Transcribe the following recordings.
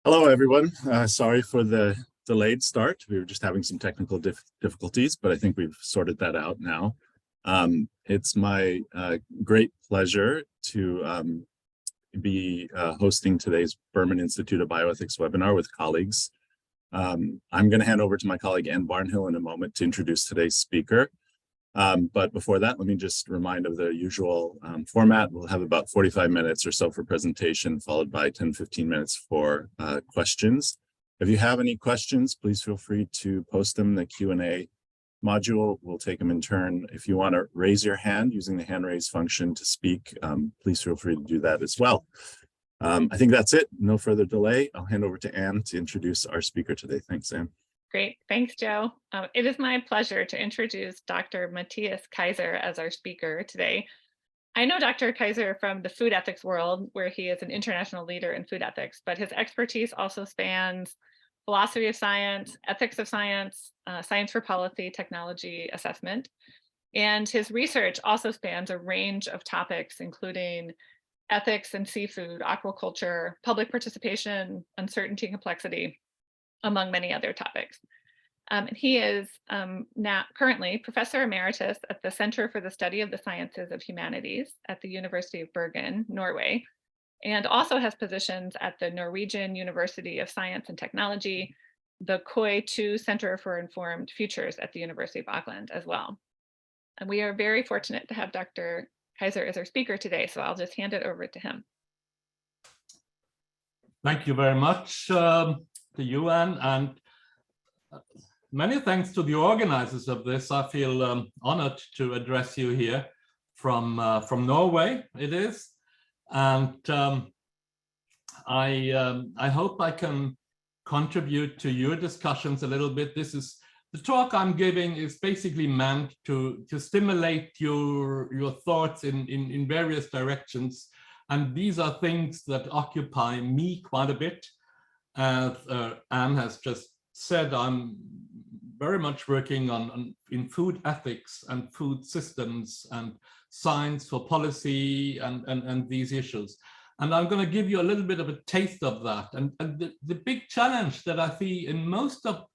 Hello, everyone. Sorry for the delayed start. We were just having some technical difficulties, but I think we've sorted that out now. It's my great pleasure to be hosting today's Berman Institute of Bioethics webinar with colleagues. I'm going to hand over to my colleague Ann Barnhill in a moment to introduce today's speaker. But before that, let me just remind of the usual format. We'll have about 45 minutes or so for presentation, followed by 10-15 minutes for questions. If you have any questions, please feel free to post them in the Q&A module. We'll take them in turn. If you want to raise your hand using the hand raise function to speak, please feel free to do that as well. I think that's it. No further delay. I'll hand over to Ann to introduce our speaker today. Thanks, Ann. Great. Thanks, Joe. It is my pleasure to introduce Dr. Matthias Kaiser as our speaker today. I know Dr. Kaiser from the food ethics world, where he is an international leader in food ethics, but his expertise also spans philosophy of science, ethics of science, science for policy, technology assessment. And his research also spans a range of topics, including ethics and seafood, aquaculture, public participation, uncertainty and complexity, among many other topics. He is now currently Professor Emeritus at the Center for the Study of the Sciences of Humanities at the University of Bergen, Norway, and also has positions at the Norwegian University of Science and Technology, the KOI 2 Center for Informed Futures at the University of Auckland as well. And we are very fortunate to have Dr. Kaiser as our speaker today, so I'll just hand it over to him. Thank you very much. To you, Ann, and many thanks to the organizers of this. I feel honored to address you here from Norway. It is, and I hope I can contribute to your discussions a little bit. This is the talk I'm giving is basically meant to stimulate your thoughts in various directions, and these are things that occupy me quite a bit. As Ann has just said, I'm very much working in food ethics and food systems and science for policy and these issues. And I'm going to give you a little bit of a taste of that. And the big challenge that I see in most of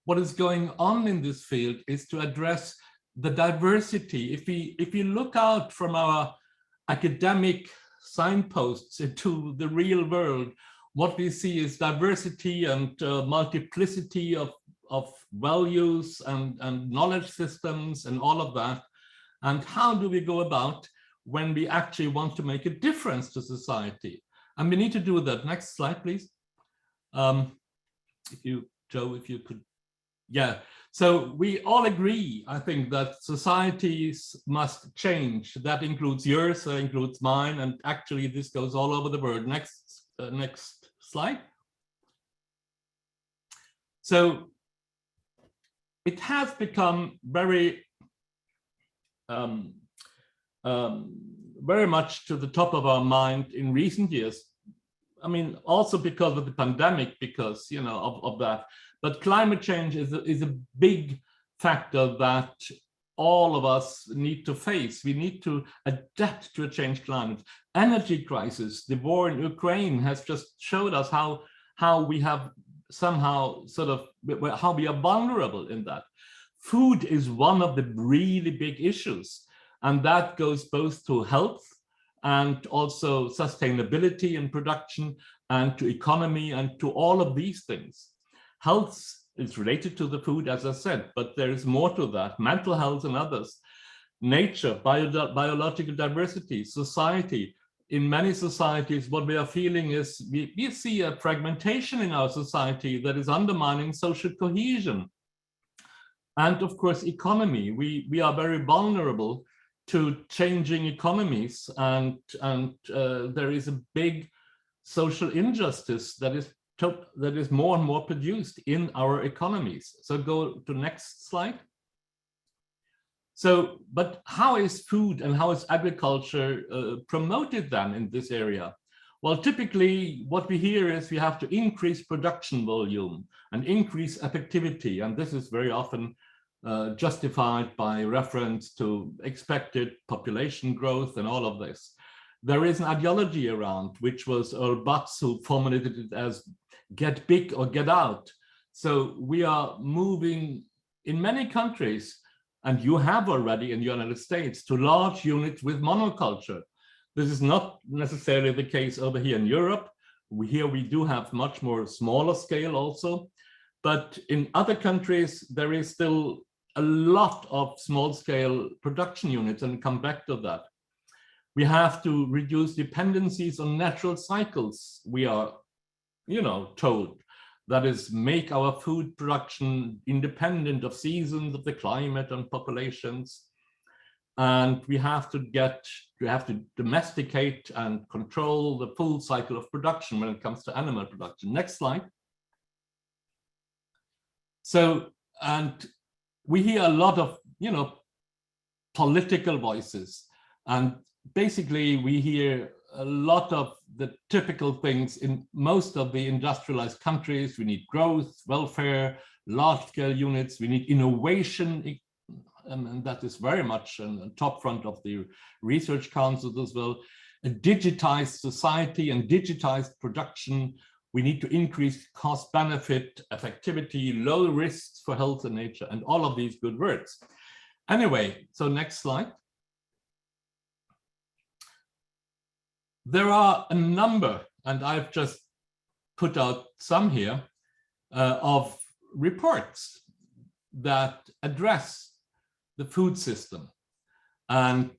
what is going on in this field is to address the diversity. If we look out from our academic signposts into the real world, what we see is diversity and multiplicity of values and knowledge systems and all of that. And how do we go about when we actually want to make a difference to society? And we need to do that. Next slide, please. Joe, if you could. Yeah, so we all agree, I think, that societies must change. That includes yours, that includes mine, and actually this goes all over the world. Next slide. So it has become very much to the top of our mind in recent years. I mean, also because of the pandemic, because of that. But climate change is a big factor that all of us need to face. We need to adapt to a changed climate. Energy crisis, the war in Ukraine has just showed us how we have somehow how we are vulnerable in that. Food is one of the really big issues, and that goes both to health and also sustainability in production and to economy and to all of these things. Health is related to the food, as I said, but there is more to that. Mental health and others. Nature, biological diversity, society. In many societies, what we are feeling is we see a fragmentation in our society that is undermining social cohesion. And of course, economy. We are very vulnerable to changing economies, and there is a big social injustice that is more and more produced in our economies. So go to next slide. So, but how is food and how is agriculture promoted then in this area? Well, typically what we hear is we have to increase production volume and increase effectivity. And this is very often justified by reference to expected population growth and all of this. there is an ideology around, which was Earl Butz, who formulated it as get big or get out. So we are moving in many countries, and you have already in the United States, to large units with monoculture. This is not necessarily the case over here in Europe. Here we do have much more smaller scale also, but in other countries, there is still a lot of small scale production units, and come back to that. We have to reduce dependencies on natural cycles. We are, told that is make our food production independent of seasons, of the climate and populations. And we have to domesticate and control the full cycle of production when it comes to animal production. Next slide. So, and we hear a lot of, political voices, and basically we hear a lot of the typical things in most of the industrialized countries. We need growth, welfare, large-scale units. We need innovation, and that is very much on the top front of the research councils as well. A digitized society and digitized production. We need to increase cost benefit, effectivity, low risks for health and nature, and all of these good words. Anyway, so next slide. There are a number, and I've just put out some here, of reports that address the food system. And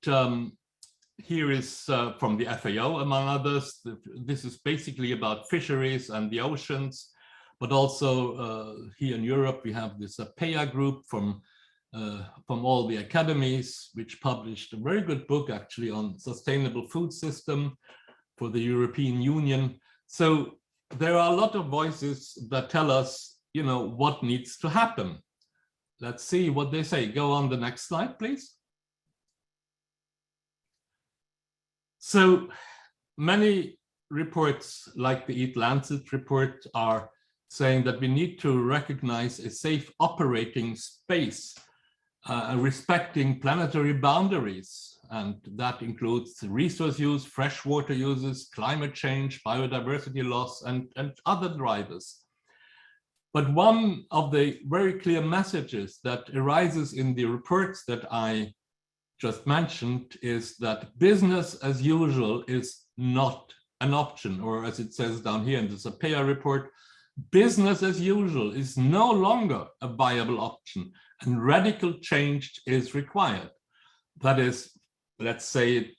here is from the FAO, among others. This is basically about fisheries and the oceans, but also here in Europe, we have this PEA group from all the academies, which published a very good book actually on sustainable food system for the European Union. So there are a lot of voices that tell us, what needs to happen. Let's see what they say. Go on the next slide, please. So many reports, like the Eat Lancet report, are saying that we need to recognize a safe operating space, respecting planetary boundaries. And that includes resource use, freshwater uses, climate change, biodiversity loss, and other drivers. But one of the very clear messages that arises in the reports that I just mentioned is that business as usual is not an option, or as it says down here in the PEA report, business as usual is no longer a viable option, and radical change is required. That is, let's say it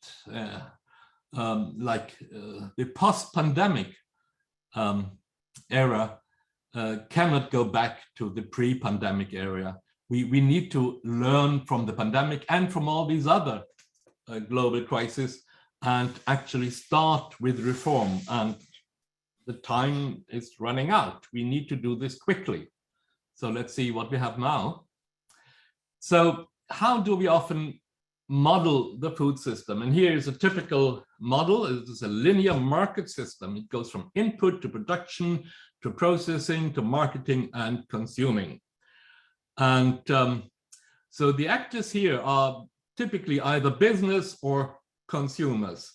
the post-pandemic era cannot go back to the pre-pandemic era. We need to learn from the pandemic and from all these other global crises and actually start with reform. And the time is running out. We need to do this quickly. So let's see what we have now. So how do we often model the food system? And here is a typical model. It is a linear market system. It goes from input to production, to processing, to marketing and consuming. And so the actors here are typically either business or consumers.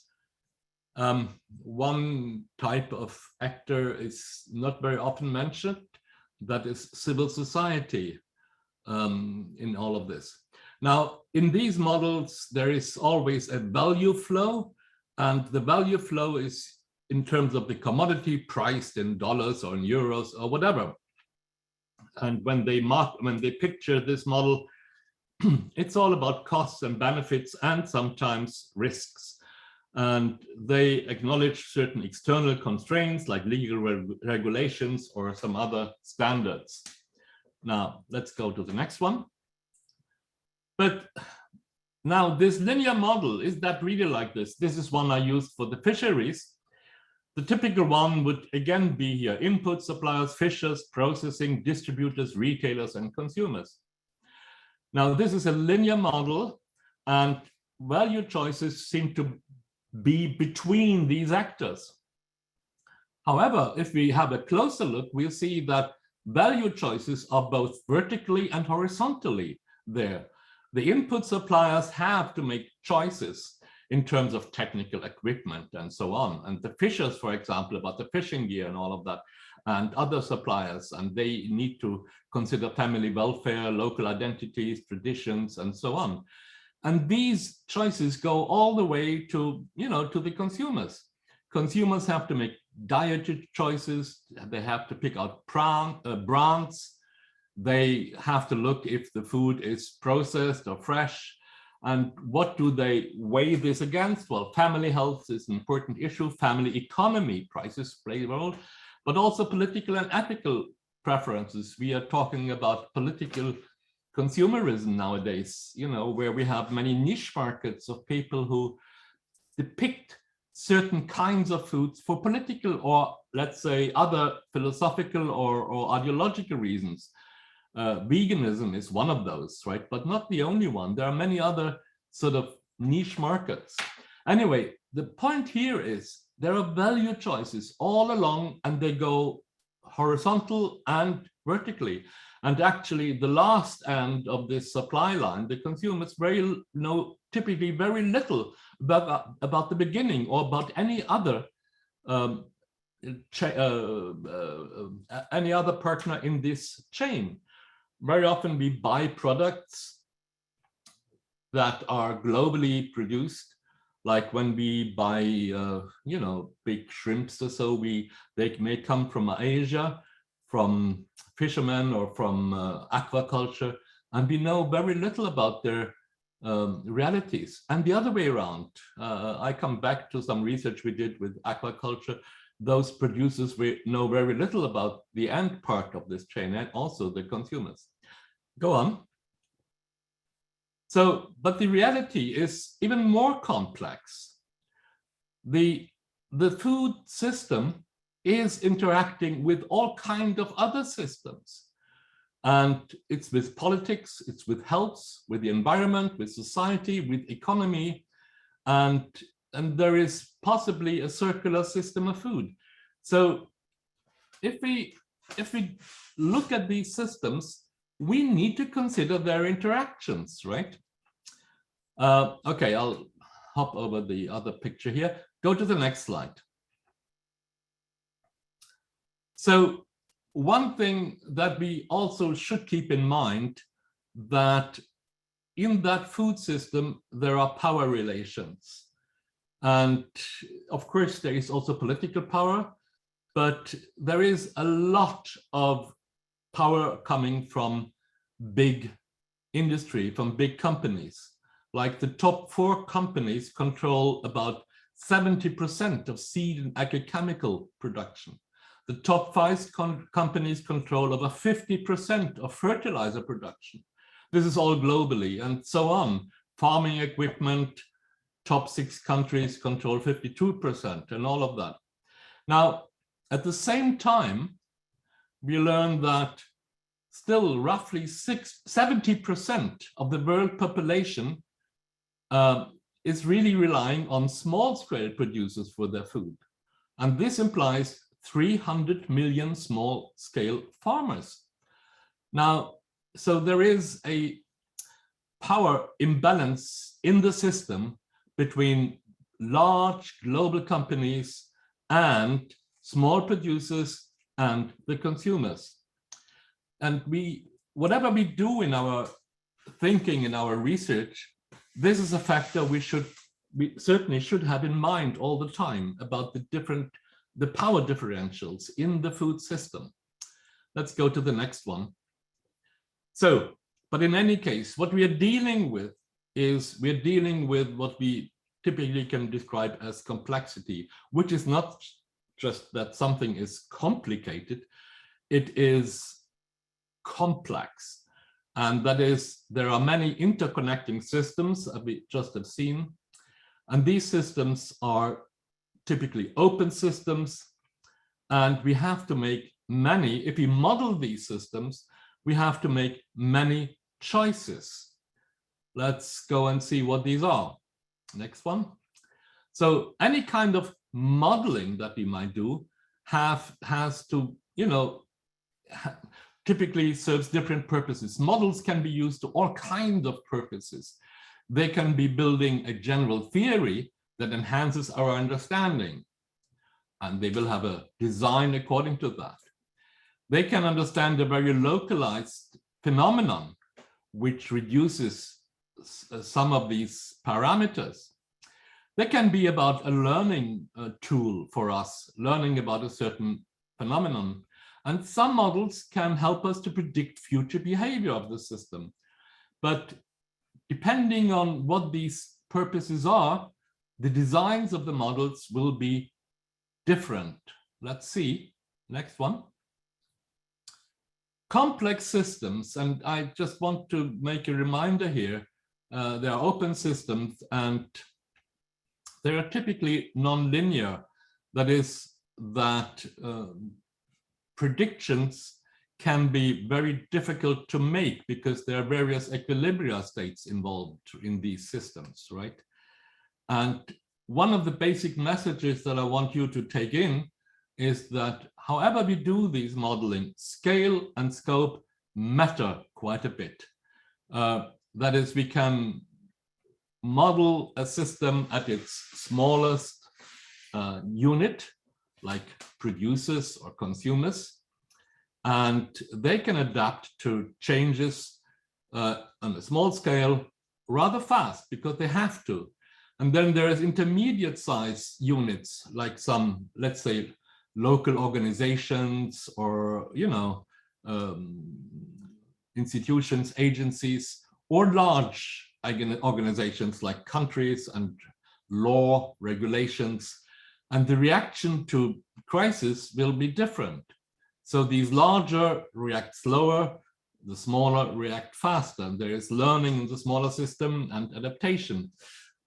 One type of actor is not very often mentioned, that is civil society in all of this. Now, in these models, there is always a value flow, and the value flow is in terms of the commodity priced in dollars or in euros or whatever. And when they picture this model, it's all about costs and benefits and sometimes risks. And they acknowledge certain external constraints like legal regulations or some other standards. Now, let's go to the next one. But now this linear model, is that really like this? This is one I used for the fisheries. The typical one would again be here: input suppliers, fishers, processing, distributors, retailers, and consumers. Now, this is a linear model, and value choices seem to be between these actors. However, if we have a closer look, we'll see that value choices are both vertically and horizontally there. The input suppliers have to make choices in terms of technical equipment and so on. And the fishers, for example, about the fishing gear and all of that, and other suppliers, and they need to consider family welfare, local identities, traditions, and so on. And these choices go all the way to, to the consumers. Consumers have to make dietary choices. They have to pick out brands. They have to look if the food is processed or fresh. And what do they weigh this against? Well, family health is an important issue. Family economy, prices play a role, but also political and ethical preferences. We are talking about political consumerism nowadays, where we have many niche markets of people who depict certain kinds of foods for political or, let's say, other philosophical or ideological reasons. Veganism is one of those, right? But not the only one. There are many other sort of niche markets. Anyway, the point here is there are value choices all along, and they go horizontal and vertically. And actually, the last end of this supply line, the consumers know typically very little about the beginning or about any other partner in this chain. Very often we buy products that are globally produced, like when we buy, big shrimps or so, they may come from Asia, from fishermen or from aquaculture, and we know very little about their realities. And the other way around, I come back to some research we did with aquaculture. Those producers know very little about the end part of this chain and also the consumers. Go on. So, but the reality is even more complex. The food system is interacting with all kinds of other systems. And it's with politics, it's with health, with the environment, with society, with economy, and there is possibly a circular system of food. So if we look at these systems, we need to consider their interactions, right? Okay, I'll hop over the other picture here. Go to the next slide. So one thing that we also should keep in mind, that in that food system, there are power relations. And of course, there is also political power, but there is a lot of power coming from big industry, from big companies. Like the top 4 companies control about 70% of seed and agrochemical production. The top 5 companies control over 50% of fertilizer production. This is all globally and so on. Farming equipment, top 6 countries control 52% and all of that. Now, at the same time, we learn that still roughly 70% of the world population is really relying on small-scale producers for their food. And this implies 300 million small-scale farmers. Now, so there is a power imbalance in the system between large global companies and small producers and the consumers. And whatever we do in our thinking, in our research, this is a factor we certainly should have in mind all the time about the power differentials in the food system. Let's go to the next one. So, but in any case, what we are dealing with is we're dealing with what we typically can describe as complexity, which is not just that something is complicated, it is complex. And that is, there are many interconnecting systems that we just have seen. And these systems are typically open systems. And we have to make many, if we model these systems, we have to make many choices. Let's go and see what these are. Next one. So any kind of modeling that we might do has to, typically serves different purposes. Models can be used to all kinds of purposes. They can be building a general theory that enhances our understanding, and they will have a design according to that. They can understand a very localized phenomenon, which reduces some of these parameters. They can be about a learning tool for us, learning about a certain phenomenon. And some models can help us to predict future behavior of the system. But depending on what these purposes are, the designs of the models will be different. Let's see, next one. Complex systems, and I just want to make a reminder here, they are open systems and they are typically non-linear. That is, that predictions can be very difficult to make because there are various equilibria states involved in these systems, right? And one of the basic messages that I want you to take in is that however we do these modeling, scale and scope matter quite a bit. That is, we can model a system at its smallest unit, like producers or consumers, and they can adapt to changes on a small scale rather fast because they have to. And then there is intermediate size units, like some, let's say, local organizations or, you know, institutions, agencies, or large organizations like countries and law regulations. And the reaction to crisis will be different. So these larger react slower, the smaller react faster. There is learning in the smaller system and adaptation,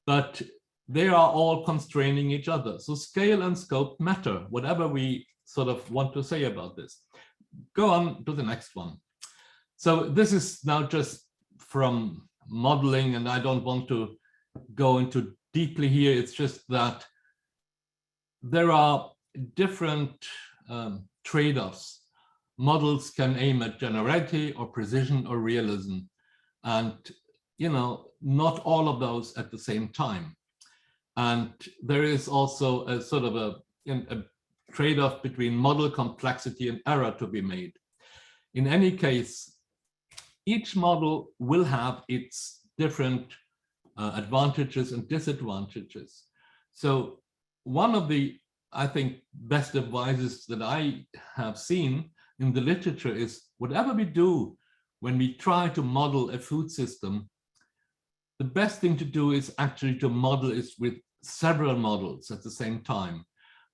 but they are all constraining each other. So scale and scope matter, whatever we sort of want to say about this. Go on to the next one. So this is now just from modeling, and I don't want to go into deeply here. It's just that there are different trade-offs. Models can aim at generality or precision or realism, and you know, not all of those at the same time. And there is also a sort of a trade-off between model complexity and error to be made. In any case, each model will have its different advantages and disadvantages. So one of the, I think, best advices that I have seen in the literature is whatever we do when we try to model a food system, the best thing to do is actually to model it with several models at the same time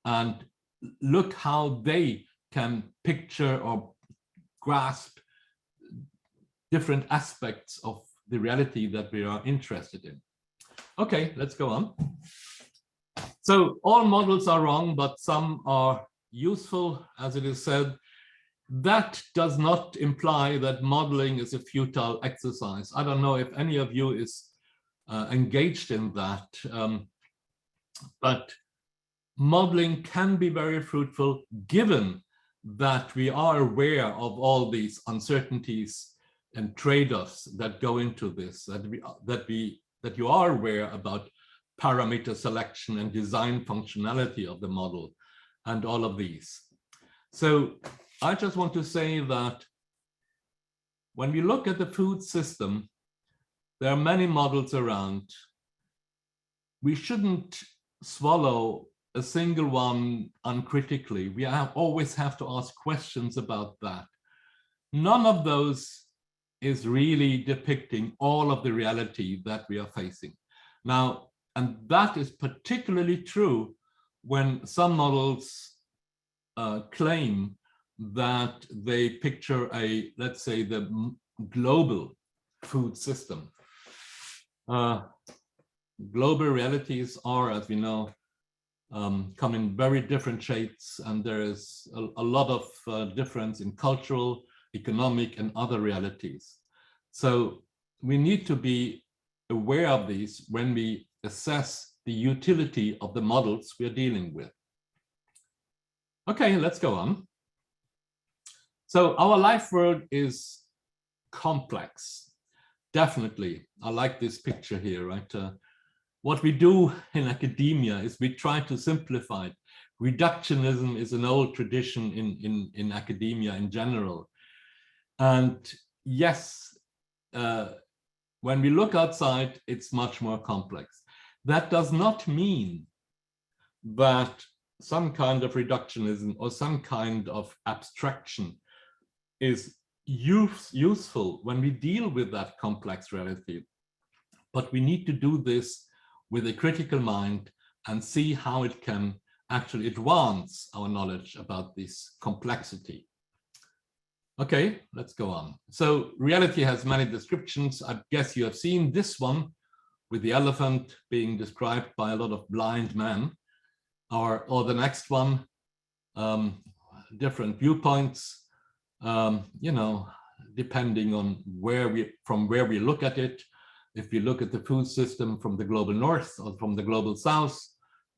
and look how they can picture or grasp different aspects of the reality that we are interested in. Okay, let's go on. So all models are wrong, but some are useful, as it is said. That does not imply that modeling is a futile exercise. I don't know if any of you is engaged in that, but modeling can be very fruitful given that we are aware of all these uncertainties and trade-offs that go into this, that you are aware about parameter selection and design functionality of the model and all of these. So I just want to say that when we look at the food system, there are many models around. We shouldn't swallow a single one uncritically. We always have to ask questions about that. None of those is really depicting all of the reality that we are facing. Now, and that is particularly true when some models claim that they picture a, let's say, the global food system. Global realities are, as we know, come in very different shapes, and there is a lot of difference in cultural, economic, and other realities. So we need to be aware of these when we assess the utility of the models we are dealing with. Okay, let's go on. So our life world is complex. definitely, I like this picture here, right? What we do in academia is we try to simplify it. Reductionism is an old tradition in academia in general. And yes, when we look outside, it's much more complex. That does not mean that some kind of reductionism or some kind of abstraction is useful when we deal with that complex reality. But we need to do this with a critical mind and see how it can actually advance our knowledge about this complexity. Okay, let's go on. So reality has many descriptions. I guess you have seen this one with the elephant being described by a lot of blind men, or the next one, different viewpoints, you know, depending on from where we look at it. If you look at the food system from the global north or from the global south,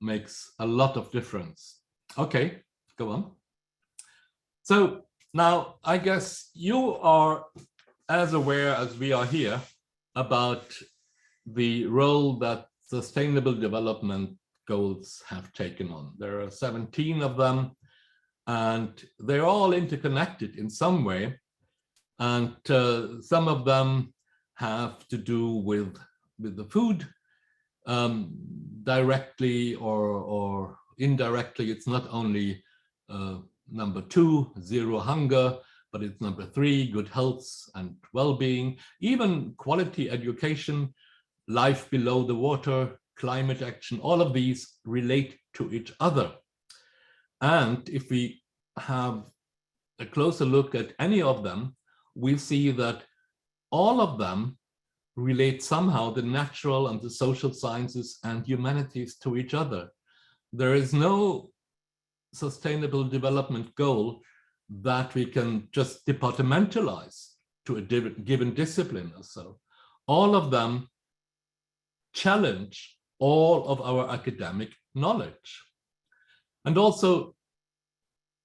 makes a lot of difference. Okay, go on. So now I guess you are as aware as we are here about the role that Sustainable Development Goals have taken on. There are 17 of them, and they're all interconnected in some way. And some of them have to do with the food directly or indirectly. It's not only number 2, zero hunger, but it's number 3, good health and well-being, even quality education, life below the water, climate action, all of these relate to each other. And if we have a closer look at any of them, we see that all of them relate somehow the natural and the social sciences and humanities to each other. There is no sustainable development goal that we can just departmentalize to a given discipline or so. All of them challenge all of our academic knowledge. And also,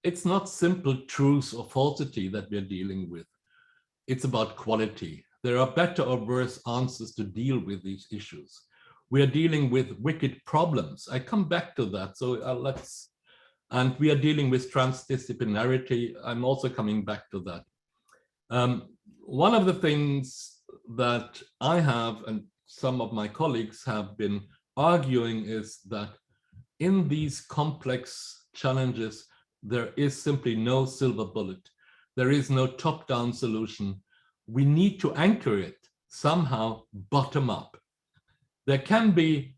it's not simple truth or falsity that we're dealing with. It's about quality. There are better or worse answers to deal with these issues. We are dealing with wicked problems. I come back to that. So and we are dealing with transdisciplinarity. I'm also coming back to that. One of the things that I have and some of my colleagues have been arguing is that in these complex challenges, there is simply no silver bullet. There is no top-down solution. We need to anchor it somehow bottom up. There can be,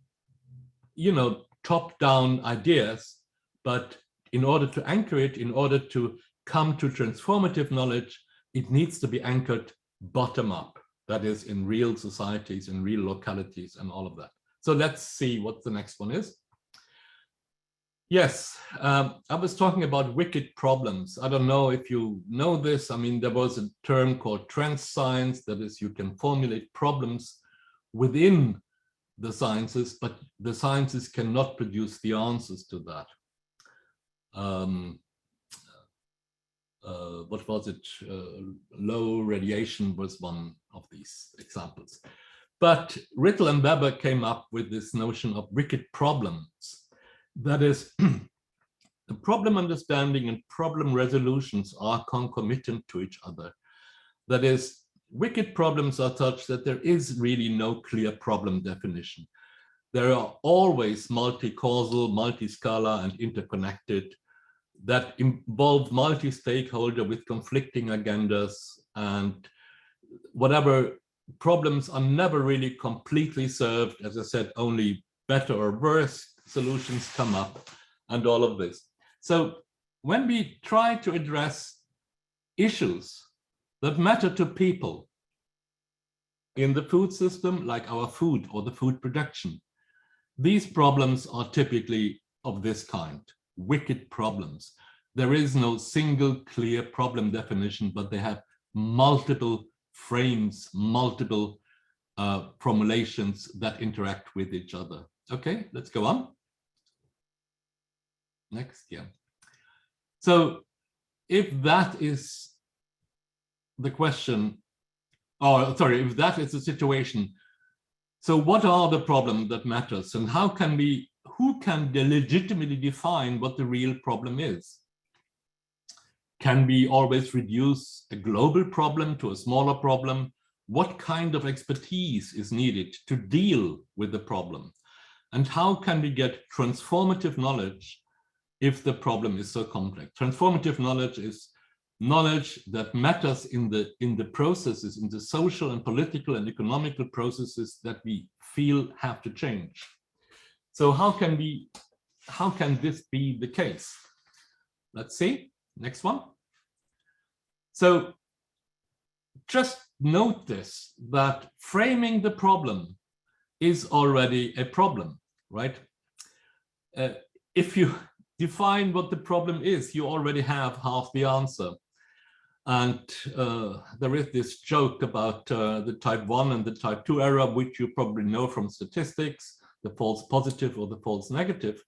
you know, top-down ideas, but in order to anchor it, in order to come to transformative knowledge, it needs to be anchored bottom up. That is in real societies, in real localities and all of that. So let's see what the next one is. Yes, I was talking about wicked problems. I don't know if you know this. I mean, there was a term called trans science. That is, you can formulate problems within the sciences, but the sciences cannot produce the answers to that. What was it? Low radiation was one of these examples. But Rittel and Weber came up with this notion of wicked problems. That is, the problem understanding and problem resolutions are concomitant to each other. That is, wicked problems are such that there is really no clear problem definition. There are always multi-causal, multi-scala, and interconnected that involve multi-stakeholder with conflicting agendas, and whatever problems are never really completely served. As I said, only better or worse solutions come up and all of this. So when we try to address issues that matter to people in the food system, like our food or the food production, these problems are typically of this kind, wicked problems. There is no single clear problem definition, but they have multiple frames, multiple formulations that interact with each other. Okay, let's go on. Next, yeah. So if that is the question, or sorry, if that is the situation, so what are the problems that matters, and how can we, who can legitimately define what the real problem is? Can we always reduce a global problem to a smaller problem? What kind of expertise is needed to deal with the problem? And how can we get transformative knowledge if the problem is so complex? Transformative knowledge is knowledge that matters in the processes, in the social and political and economical processes that we feel have to change. So how can this be the case? Let's see, next one. So just note this, that framing the problem is already a problem, right? If you define what the problem is, you already have half the answer. And there is this joke about the type 1 and the type 2 error, which you probably know from statistics, the false positive or the false negative.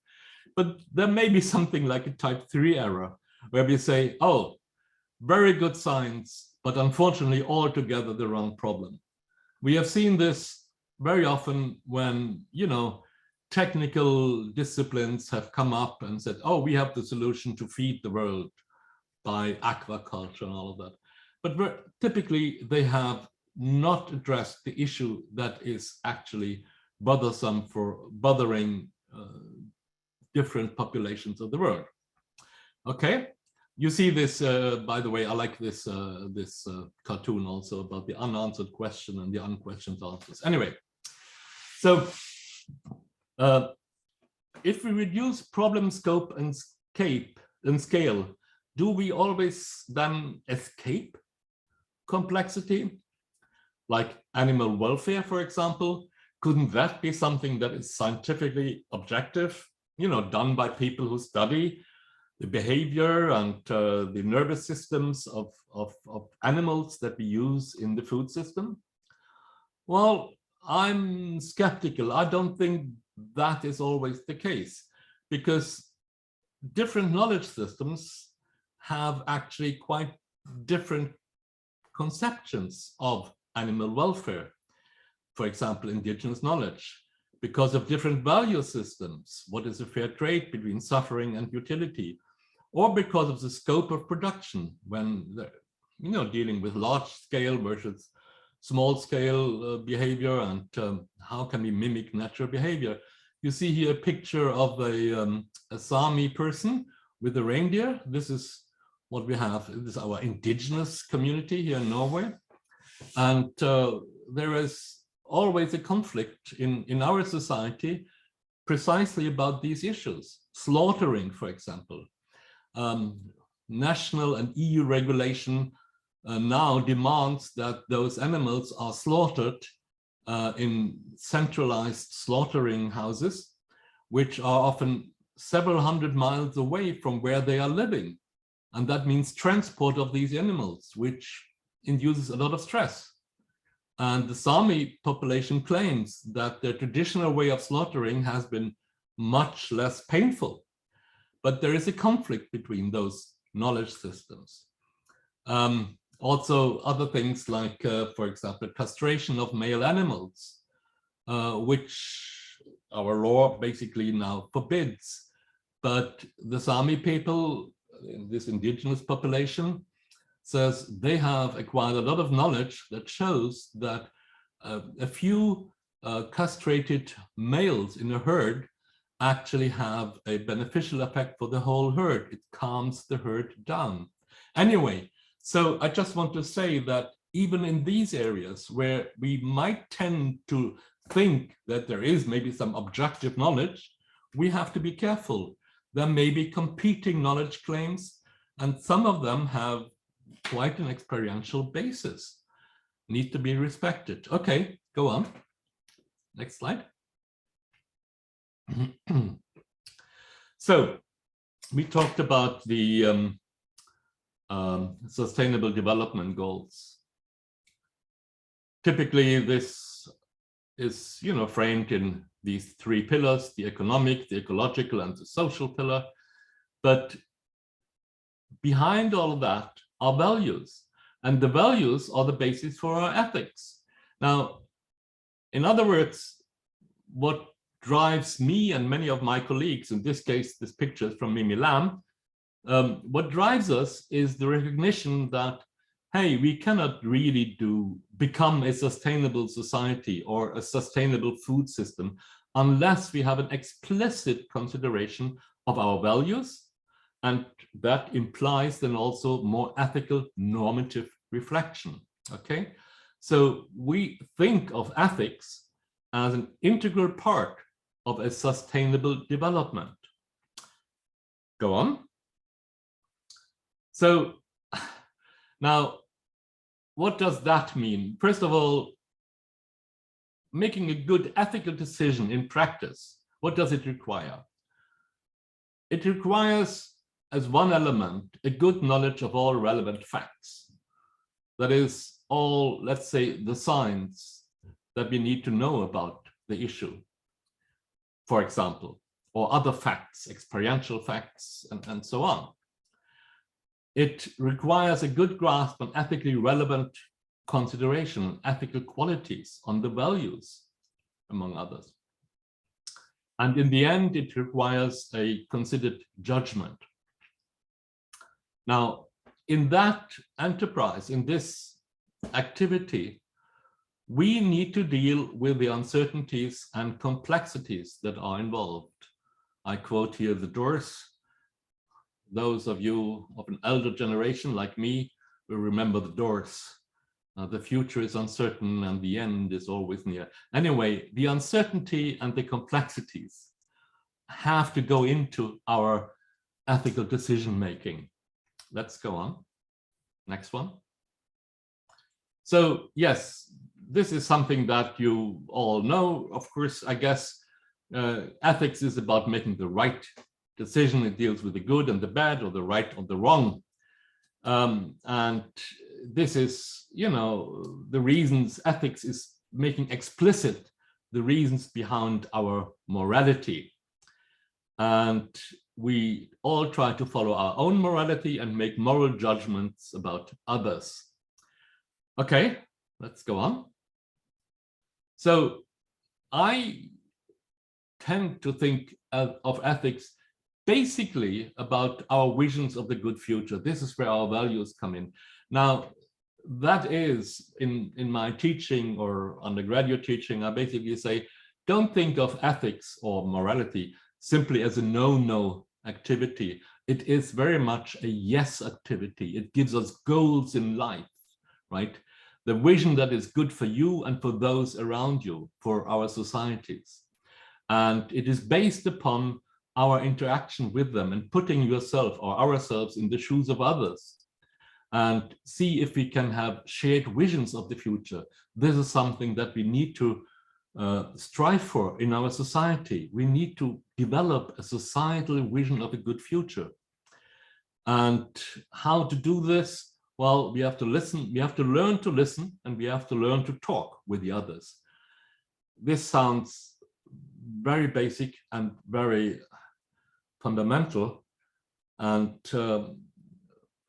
But there may be something like a type 3 error, where we say, oh, very good science, but unfortunately altogether the wrong problem. We have seen this very often when, you know, technical disciplines have come up and said, oh, we have the solution to feed the world by aquaculture and all of that. But typically they have not addressed the issue that is actually bothersome for bothering different populations of the world. Okay, you see this, by the way, I like this, cartoon also about the unanswered question and the unquestioned answers. Anyway, so if we reduce problem scope and scale, do we always then escape complexity? Like animal welfare, for example, couldn't that be something that is scientifically objective, you know, done by people who study the behavior and the nervous systems of animals that we use in the food system? Well, I'm skeptical. I don't think that is always the case, because different knowledge systems have actually quite different conceptions of animal welfare. For example, indigenous knowledge, because of different value systems. What is a fair trade between suffering and utility? Or because of the scope of production, when, you know, dealing with large scale versus small scale behavior, and how can we mimic natural behavior? You see here a picture of a Sami person with a reindeer. This is what we have. This is our indigenous community here in Norway. And there is always a conflict in our society precisely about these issues. Slaughtering, for example. National and EU regulation now demands that those animals are slaughtered in centralized slaughtering houses, which are often several hundred miles away from where they are living. And that means transport of these animals, which induces a lot of stress. And the Sami population claims that their traditional way of slaughtering has been much less painful. But there is a conflict between those knowledge systems. Also, other things like, for example, castration of male animals, which our law basically now forbids. But the Sami people, this indigenous population, says they have acquired a lot of knowledge that shows that a few castrated males in a herd actually have a beneficial effect for the whole herd. It calms the herd down. Anyway, so I just want to say that even in these areas where we might tend to think that there is maybe some objective knowledge, we have to be careful. There may be competing knowledge claims, and some of them have quite an experiential basis, need to be respected. Okay, go on. Next slide. So we talked about the Sustainable Development Goals. Typically, this is, you know, framed in these three pillars: the economic, the ecological, and the social pillar. But behind all of that are values. And the values are the basis for our ethics. Now, in other words, what drives me and many of my colleagues, in this case, this picture is from Mimi Lam, what drives us is the recognition that, hey, we cannot really become a sustainable society or a sustainable food system unless we have an explicit consideration of our values, and that implies then also more ethical normative reflection, okay? So we think of ethics as an integral part of a sustainable development. Go on. So now, what does that mean? First of all, making a good ethical decision in practice, what does it require? It requires, as one element, a good knowledge of all relevant facts. That is all, let's say, the science that we need to know about the issue, for example, or other facts, experiential facts, and so on. It requires a good grasp on ethically relevant consideration, ethical qualities, on the values, among others. And in the end, it requires a considered judgment. Now, in that enterprise, in this activity, we need to deal with the uncertainties and complexities that are involved. I quote here the Doors. Those of you of an elder generation like me will remember the Doors. The future is uncertain and the end is always near. Anyway, the uncertainty and the complexities have to go into our ethical decision making. Let's go on. Next one. So yes, this is something that you all know. Of course, I guess ethics is about making the right decision. It deals with the good and the bad, or the right or the wrong. And this is, you know, the reasons ethics is making explicit the reasons behind our morality. And we all try to follow our own morality and make moral judgments about others. Okay, let's go on. So I tend to think of ethics basically about our visions of the good future. This is where our values come in. Now, that is in my teaching or undergraduate teaching, I basically say, don't think of ethics or morality simply as a no-no activity. It is very much a yes activity. It gives us goals in life, right? The vision that is good for you and for those around you, for our societies. And it is based upon our interaction with them and putting yourself or ourselves in the shoes of others and see if we can have shared visions of the future. This is something that we need to strive for in our society. We need to develop a societal vision of a good future. And how to do this? Well, we have to listen, we have to learn to listen, and we have to learn to talk with the others. This sounds very basic and very fundamental, and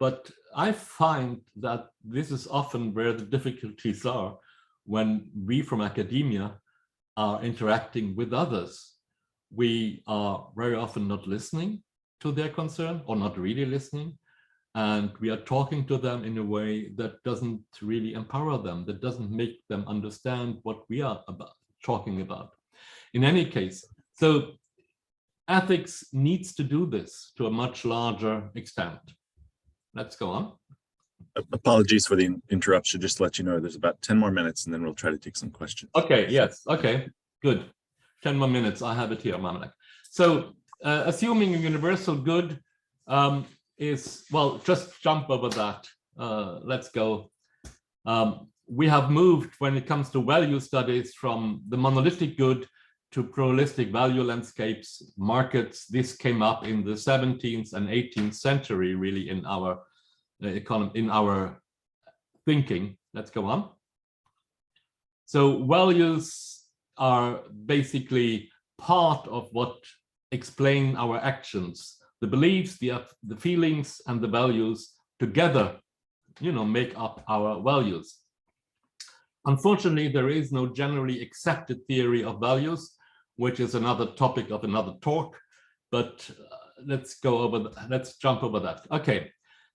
but I find that this is often where the difficulties are when we from academia are interacting with others. We are very often not listening to their concern, or not really listening, and we are talking to them in a way that doesn't really empower them, that doesn't make them understand what we are talking about. In any case, so ethics needs to do this to a much larger extent. Let's go on. Apologies for the interruption. Just to let you know, there's about 10 more minutes and then we'll try to take some questions. Okay, yes, okay, good. 10 more minutes, I have it here, Mamelek. So assuming a universal good is, well, just jump over that. Let's go. We have moved, when it comes to value studies, from the monolithic good to pluralistic value landscapes, markets. This came up in the 17th and 18th century, really, in our economy, in our thinking. Let's go on. So values are basically part of what explain our actions. The beliefs, the feelings, and the values together make up our values. Unfortunately, there is no generally accepted theory of values, which is another topic of another talk, but let's jump over that. Okay,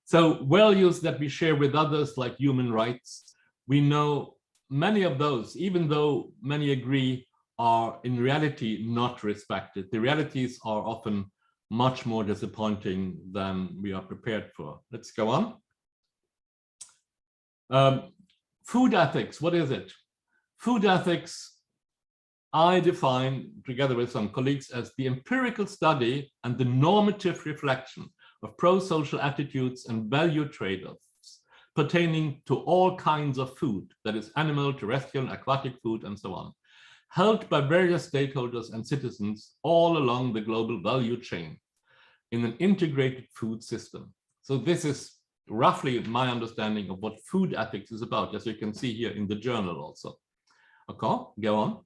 so values that we share with others, like human rights, we know many of those, even though many agree, are in reality not respected. The realities are often much more disappointing than we are prepared for. Let's go on. Food ethics, what is it? Food ethics, I define, together with some colleagues, as the empirical study and the normative reflection of pro-social attitudes and value trade-offs pertaining to all kinds of food, that is animal, terrestrial, aquatic food, and so on, held by various stakeholders and citizens all along the global value chain in an integrated food system. So this is roughly my understanding of what food ethics is about, as you can see here in the journal also. Okay, go on.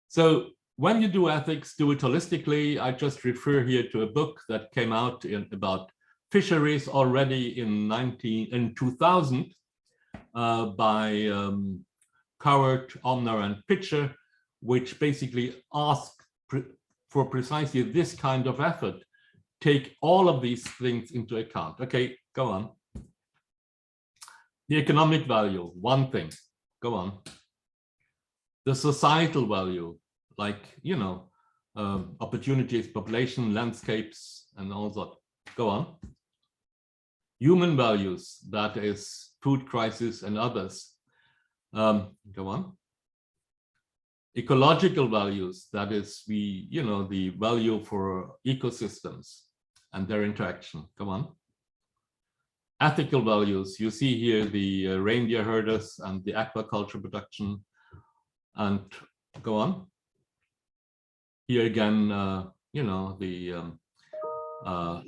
So when you do ethics, do it holistically. I just refer here to a book that came out about fisheries already in 2000 by Coward, Omner, and Pitcher, which basically ask for precisely this kind of effort. Take all of these things into account. Okay, go on. The economic value, one thing, go on. The societal value, like, opportunities, population, landscapes, and all that, go on. Human values, that is food crisis and others, go on. Ecological values, that is the value for ecosystems and their interaction. Come on. Ethical values, you see here the reindeer herders and the aquaculture production, and go on. Here again, the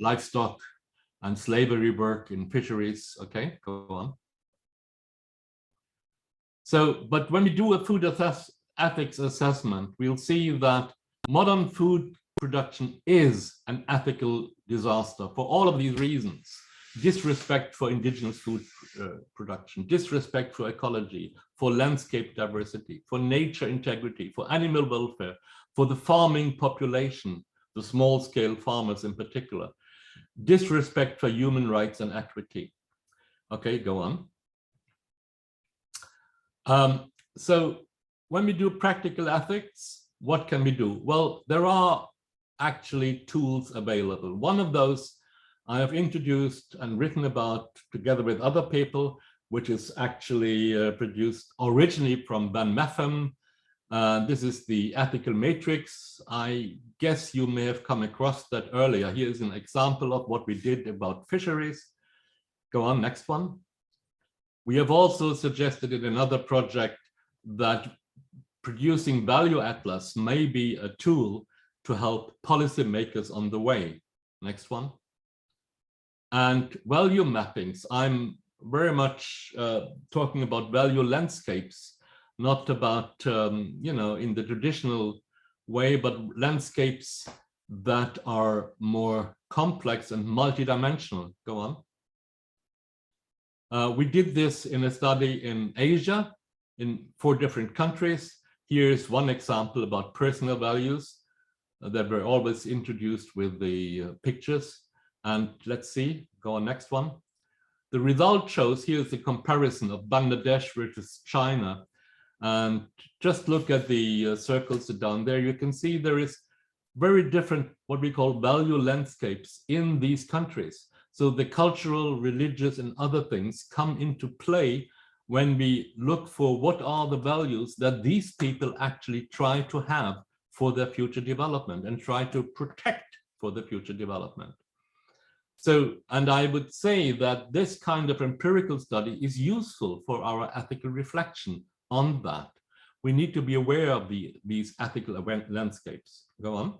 livestock and slavery work in fisheries. Okay, go on. So, but when we do a food ethics assessment, we'll see that modern food production is an ethical disaster for all of these reasons. Disrespect for indigenous food production, disrespect for ecology, for landscape diversity, for nature integrity, for animal welfare, for the farming population, the small-scale farmers in particular, disrespect for human rights and equity. Okay, go on. So when we do practical ethics, what can we do? Well, there are actually tools available. One of those I have introduced and written about together with other people, which is actually produced originally from Van Meffen. This is the ethical matrix. I guess you may have come across that earlier. Here's an example of what we did about fisheries. Go on, next one. We have also suggested in another project that producing value atlas may be a tool to help policymakers on the way. Next one. And value mappings, I'm very much talking about value landscapes, not about, in the traditional way, but landscapes that are more complex and multidimensional. Go on. We did this in a study in Asia, in 4 different countries. Here's one example about personal values that were always introduced with the pictures. And let's see, go on, next one. The result shows, here's a comparison of Bangladesh versus China. And just look at the circles down there. You can see there is very different, what we call value landscapes in these countries. So the cultural, religious, and other things come into play when we look for what are the values that these people actually try to have for their future development and try to protect for the future development. So, and I would say that this kind of empirical study is useful for our ethical reflection on that. We need to be aware of these ethical landscapes. Go on.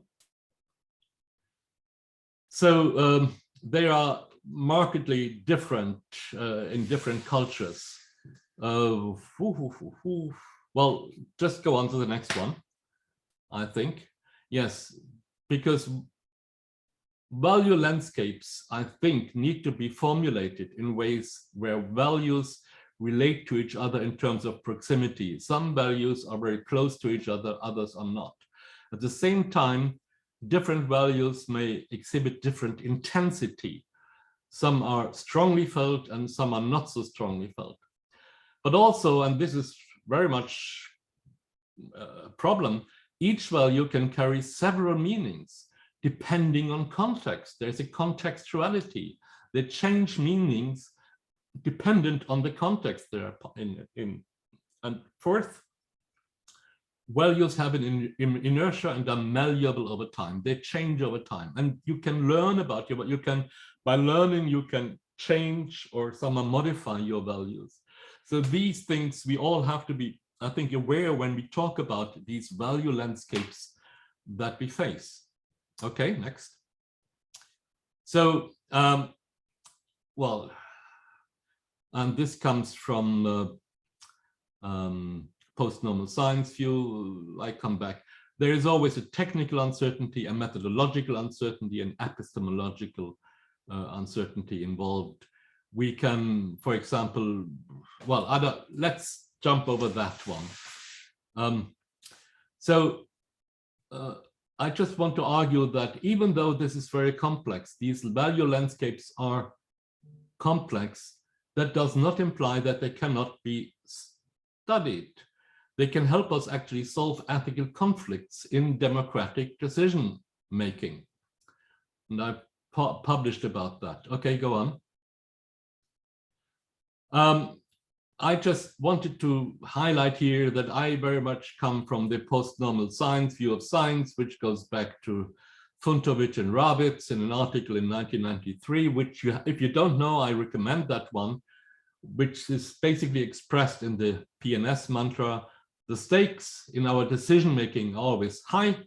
So they are markedly different in different cultures. Well, just go on to the next one, I think. Yes, because value landscapes, I think, need to be formulated in ways where values relate to each other in terms of proximity. Some values are very close to each other, others are not. At the same time, different values may exhibit different intensity. Some are strongly felt and some are not so strongly felt. But also, and this is very much a problem, each value can carry several meanings depending on context. There's a contextuality. They change meanings dependent on the context they're in. And fourth, values have an inertia and are malleable over time. They change over time. And you can learn about you, but you can, by learning, you can change or somehow modify your values. So these things we all have to be, I think, aware when we talk about these value landscapes that we face. Okay, next. So, well, and this comes from post-normal science view. I come back. There is always a technical uncertainty, a methodological uncertainty, and epistemological uncertainty involved. We can, for example, well, let's jump over that one. I just want to argue that even though this is very complex, these value landscapes are complex, that does not imply that they cannot be studied. They can help us actually solve ethical conflicts in democratic decision making. And I've published about that. Okay, go on. I just wanted to highlight here that I very much come from the post-normal science view of science, which goes back to Funtovich and Ravitz in an article in 1993, which if you don't know, I recommend that one, which is basically expressed in the PNS mantra. The stakes in our decision-making are always high.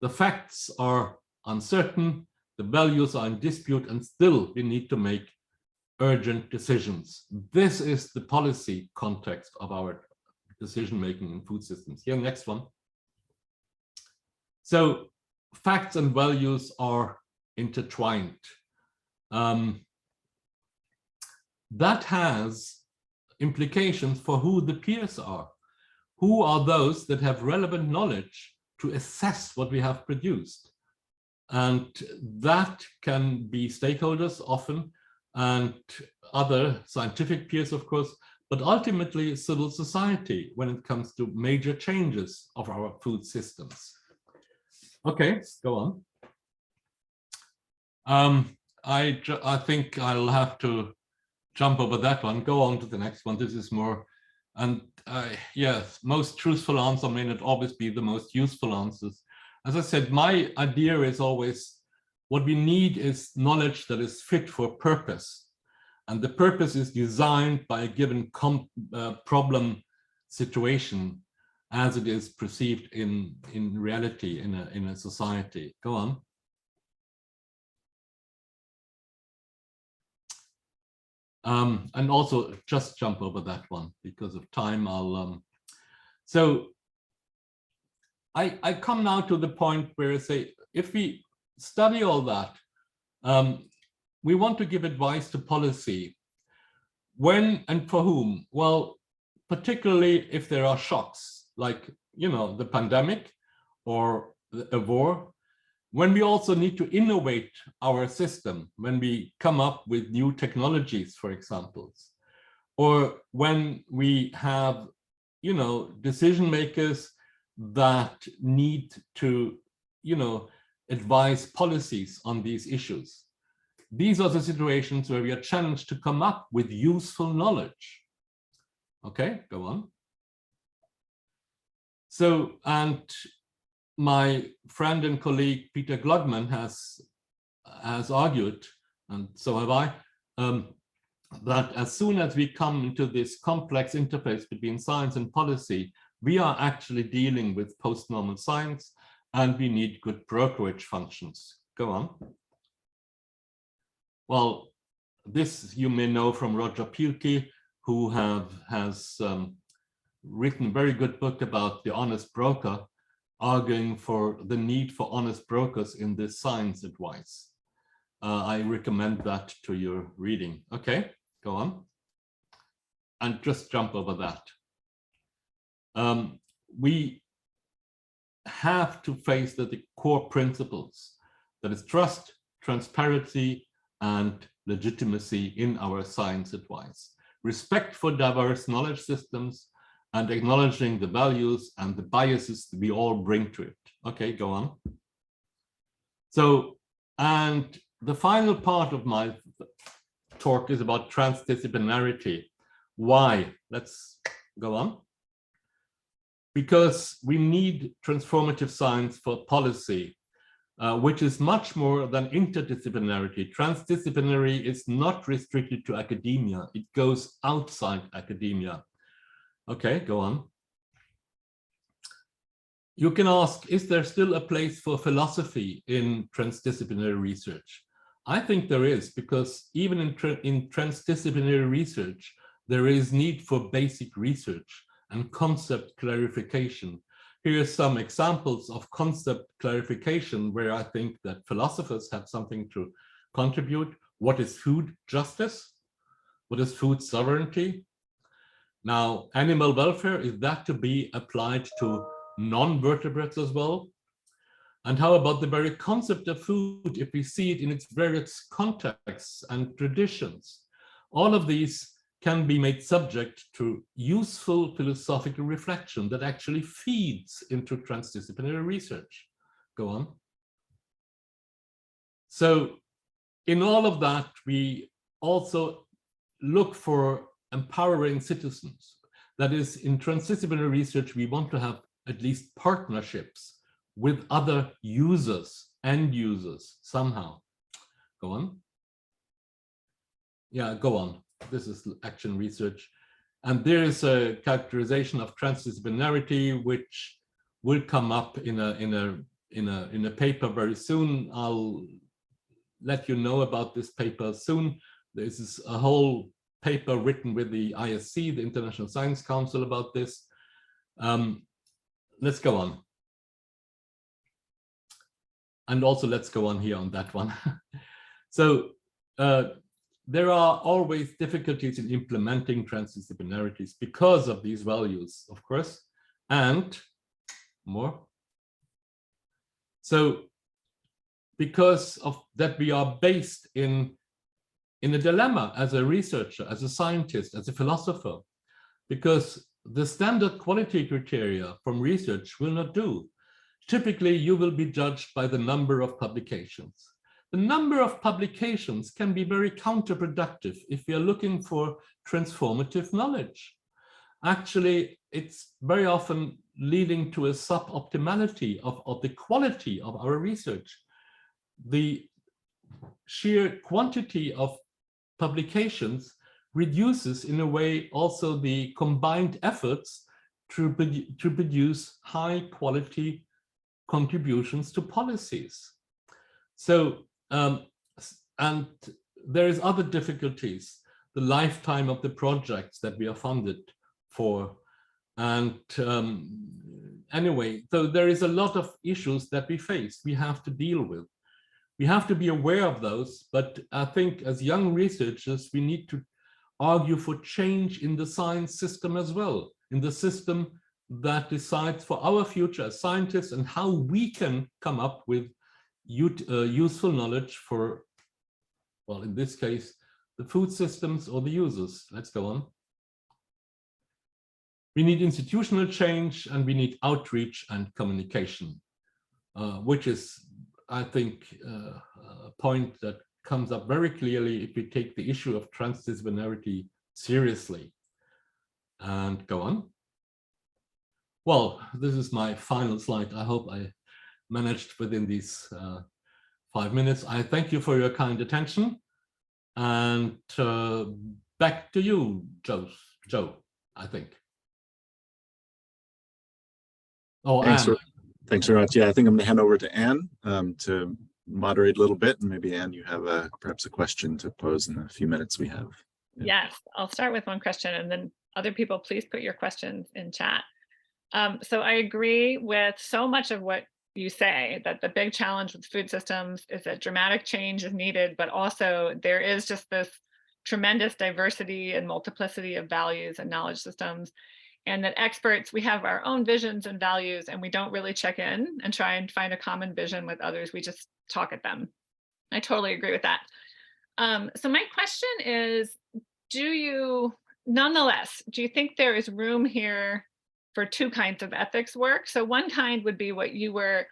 The facts are uncertain. The values are in dispute, and still we need to make urgent decisions. This is the policy context of our decision-making in food systems. Here, next one. So facts and values are intertwined. That has implications for who the peers are. Who are those that have relevant knowledge to assess what we have produced? And that can be stakeholders often, and other scientific peers, of course, but ultimately civil society when it comes to major changes of our food systems. Okay, go on. I think I'll have to jump over that one, go on to the next one. This is more, and yes, most truthful answer may not always be the most useful answers. As I said, my idea is always what we need is knowledge that is fit for purpose. And the purpose is designed by a given problem situation as it is perceived in reality, in a society. Go on. And also just jump over that one because of time. So I come now to the point where I say, if we study all that, we want to give advice to policy. When and for whom? Well, particularly if there are shocks, like, the pandemic or a war, when we also need to innovate our system, when we come up with new technologies, for example, or when we have, decision makers that need to, advise policies on these issues. These are the situations where we are challenged to come up with useful knowledge. Okay, go on. So, and my friend and colleague Peter Glugman has argued, and so have I, that as soon as we come into this complex interface between science and policy, we are actually dealing with post-normal science, and we need good brokerage functions. Go on. Well, this you may know from Roger Pielke, who has written a very good book about the honest broker, arguing for the need for honest brokers in this science advice. I recommend that to your reading. Okay, go on. And just jump over that. We have to face the core principles, that is trust, transparency, and legitimacy in our science advice. Respect for diverse knowledge systems and acknowledging the values and the biases that we all bring to it. Okay, go on. So, and the final part of my talk is about transdisciplinarity. Why? Let's go on. Because we need transformative science for policy, which is much more than interdisciplinarity. Transdisciplinary is not restricted to academia. It goes outside academia. Okay, go on. You can ask, is there still a place for philosophy in transdisciplinary research? I think there is, because even in transdisciplinary research, there is need for basic research and concept clarification. Here are some examples of concept clarification where I think that philosophers have something to contribute. What is food justice? What is food sovereignty? Now, animal welfare, is that to be applied to non-vertebrates as well? And how about the very concept of food, if we see it in its various contexts and traditions? All of these can be made subject to useful philosophical reflection that actually feeds into transdisciplinary research. Go on. So in all of that, we also look for empowering citizens. That is, in transdisciplinary research, we want to have at least partnerships with other users, end users, somehow. Go on. Yeah, go on. This is action research. And there is a characterization of transdisciplinarity, which will come up in a paper very soon. I'll let you know about this paper soon. This is a whole paper written with the ISC, the International Science Council, about this. Let's go on. And also let's go on here on that one. So there are always difficulties in implementing transdisciplinarities because of these values, of course, and more. So because of that, we are based in a dilemma as a researcher, as a scientist, as a philosopher, because the standard quality criteria from research will not do. Typically, you will be judged by the number of publications. The number of publications can be very counterproductive if we are looking for transformative knowledge. Actually, it's very often leading to a suboptimality of the quality of our research. The sheer quantity of publications reduces, in a way, also the combined efforts to produce high quality contributions to policies. So, and there is other difficulties, the lifetime of the projects that we are funded for. And anyway, so there is a lot of issues that we face, we have to deal with. We have to be aware of those, but I think as young researchers, we need to argue for change in the science system as well, in the system that decides for our future as scientists and how we can come up with useful knowledge for, well, in this case, the food systems or the users. Let's go on. We need institutional change and we need outreach and communication, which is, I think, a point that comes up very clearly if we take the issue of transdisciplinarity seriously. And go on. Well, this is my final slide. I hope I managed within these 5 minutes. I thank you for your kind attention. And back to you, Joe, I think. Oh, Thanks, Anne. Thanks very much. Yeah, I think I'm going to hand over to Anne to moderate a little bit. And maybe, Anne, you have perhaps a question to pose in the few minutes we have. Yeah. Yes, I'll start with one question and then other people, please put your questions in chat. So I agree with so much of what you say that the big challenge with food systems is that dramatic change is needed, but also there is just this tremendous diversity and multiplicity of values and knowledge systems, and that experts, we have our own visions and values, and we don't really check in and try and find a common vision with others. We just talk at them. I totally agree with that. So my question is, nonetheless, do you think there is room here for two kinds of ethics work? So one kind would be what you were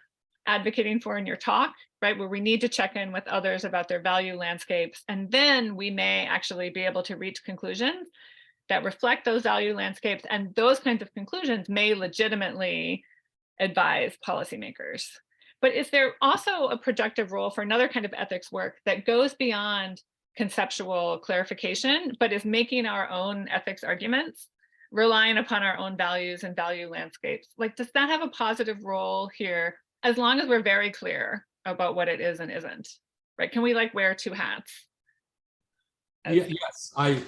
advocating for in your talk, right, where we need to check in with others about their value landscapes, and then we may actually be able to reach conclusions that reflect those value landscapes, and those kinds of conclusions may legitimately advise policymakers. But is there also a productive role for another kind of ethics work that goes beyond conceptual clarification, but is making our own ethics arguments, relying upon our own values and value landscapes? Like, does that have a positive role here, as long as we're very clear about what it is and isn't, right? Can we like wear two hats? Yes, I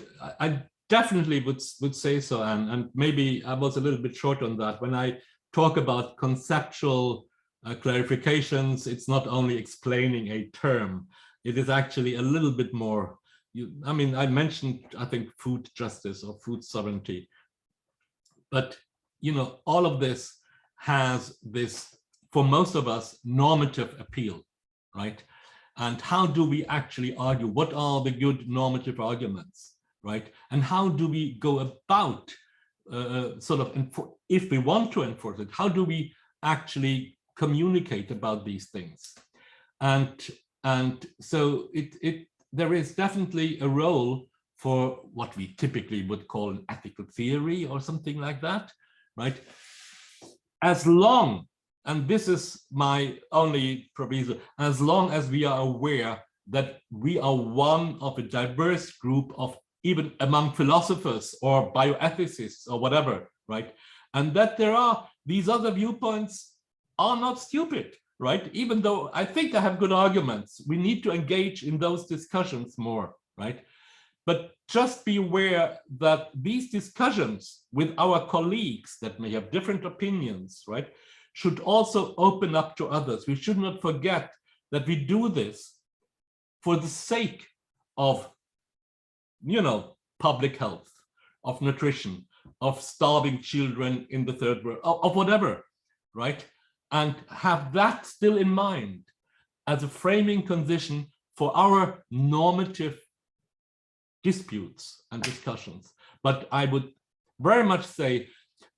definitely would say so, and maybe I was a little bit short on that. When I talk about conceptual clarifications, it's not only explaining a term, it is actually a little bit more. I mean, I mentioned, I think, food justice or food sovereignty, but you know, all of this has this, for most of us, normative appeal, right? And how do we actually argue? What are the good normative arguments, right? And how do we go about sort of, if we want to enforce it, how do we actually communicate about these things? And so there is definitely a role for what we typically would call an ethical theory or something like that, right? As long, and this is my only proviso, as long as we are aware that we are one of a diverse group of, even among philosophers or bioethicists or whatever, right? And that there are these other viewpoints are not stupid, right? Even though I think I have good arguments, we need to engage in those discussions more, right? But just be aware that these discussions with our colleagues that may have different opinions, right, should also open up to others. We should not forget that we do this for the sake of, you know, public health, of nutrition, of starving children in the third world, of whatever, right? And have that still in mind as a framing condition for our normative disputes and discussions. But I would very much say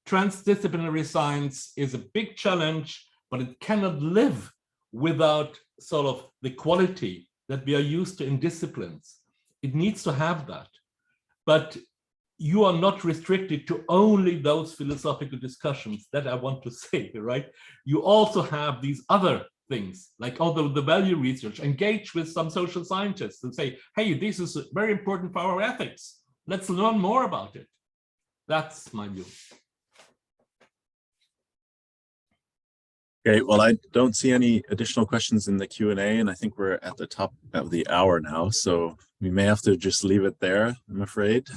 transdisciplinary science is a big challenge, but it cannot live without sort of the quality that we are used to in disciplines. It needs to have that. But you are not restricted to only those philosophical discussions, that I want to say, right? You also have these other things, like although the value research, engage with some social scientists and say, hey, this is very important for our ethics. Let's learn more about it. That's my view. Great. Well, I don't see any additional questions in the Q&A, and I think we're at the top of the hour now, so we may have to just leave it there, I'm afraid.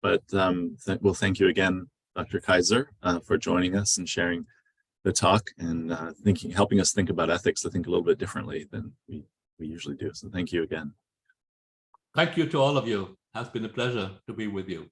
We'll thank you again, Dr. Kaiser, for joining us and sharing the talk and helping us think about ethics, I think, a little bit differently than we usually do. So thank you again. Thank you to all of you. It has been a pleasure to be with you.